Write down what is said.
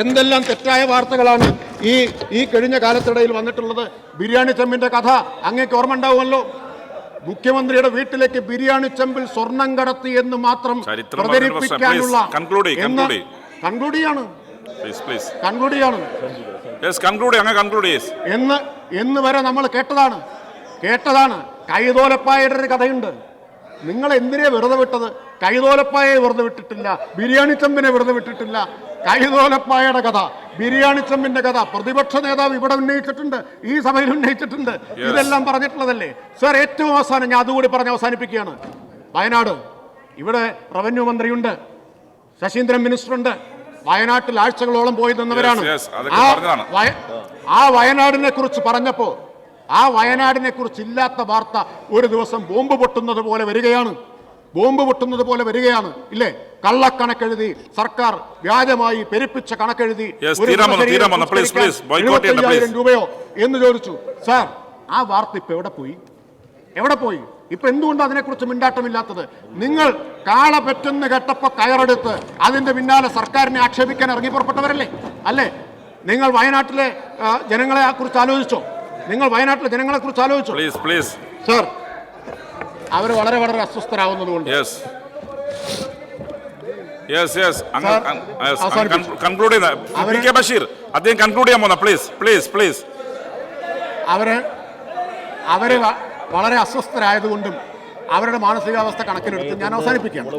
എന്തെല്ലാം തെറ്റായ വാർത്തകളാണ് ഈ കഴിഞ്ഞ കാലത്തിടയിൽ വന്നിട്ടുള്ളത്. ബിരിയാണി ചെമ്പിന്റെ കഥ അങ്ങേക്ക് ഓർമ്മ ഉണ്ടാവുമല്ലോ. മുഖ്യമന്ത്രിയുടെ വീട്ടിലേക്ക് ബിരിയാണി ചെമ്പിൽ സ്വർണം കടത്തി എന്ന് മാത്രം പ്രചരിപ്പിക്കാനുള്ള എന്ന് വരെ നമ്മൾ കേട്ടതാണ്. കൈതോലപ്പായയുടെ ഒരു കഥയുണ്ട്. നിങ്ങൾ എന്തിനെ വെറുതെ വിട്ടത്? കൈതോലപ്പായെ വെറുതെ വിട്ടിട്ടില്ല, ബിരിയാണി ചെമ്പിനെ വെറുതെ വിട്ടിട്ടില്ല. കൈതോലപ്പായയുടെ കഥ, ബിരിയാണി ചെമ്പിന്റെ കഥ പ്രതിപക്ഷ നേതാവ് ഇവിടെ ഉന്നയിച്ചിട്ടുണ്ട്, ഈ സഭയിൽ ഉന്നയിച്ചിട്ടുണ്ട്. ഇതെല്ലാം പറഞ്ഞിട്ടുള്ളതല്ലേ സർ? ഏറ്റവും അവസാനം ഞാൻ അതുകൂടി പറഞ്ഞ് അവസാനിപ്പിക്കുകയാണ്. വയനാട്, ഇവിടെ റവന്യൂ മന്ത്രിയുണ്ട്, ശശീന്ദ്രൻ മിനിസ്റ്ററുണ്ട്. വയനാട്ടിൽ ആഴ്ചകളോളം പോയി നിന്നവരാണ്. ആ വയനാടിനെ കുറിച്ച് പറഞ്ഞപ്പോ ആ വയനാടിനെ കുറിച്ച് ഇല്ലാത്ത വാർത്ത ഒരു ദിവസം ബോംബ് പൊട്ടുന്നത് പോലെ വരികയാണ്. ഇല്ലേ? കള്ളക്കണക്കെഴുതി സർക്കാർ വ്യാജമായി പെരുപ്പിച്ച കണക്കെഴുതി 75,000 രൂപയോ എന്ന് ചോദിച്ചു. സാർ, ആ വാർത്ത ഇപ്പൊ എവിടെ പോയി? ഇപ്പൊ എന്തുകൊണ്ട് അതിനെക്കുറിച്ച് മിണ്ടാട്ടമില്ലാത്തത്? നിങ്ങൾ കാള പെറ്റെന്ന് കേട്ടപ്പോ കയറെടുത്ത് അതിന്റെ പിന്നാലെ സർക്കാരിനെ ആക്ഷേപിക്കാൻ ഇറങ്ങി പുറപ്പെട്ടവരല്ലേ? അല്ലേ? നിങ്ങൾ വയനാട്ടിലെ ജനങ്ങളെ കുറിച്ച് ആലോചിച്ചോ? സാർ, അവർ വളരെ അസ്വസ്ഥരാകുന്നതുകൊണ്ട് അവര് വളരെ അസ്വസ്ഥരായതുകൊണ്ടും അവരുടെ മാനസികാവസ്ഥ കണക്കിലെടുത്ത് ഞാൻ അവസാനിപ്പിക്കുകയാണ്.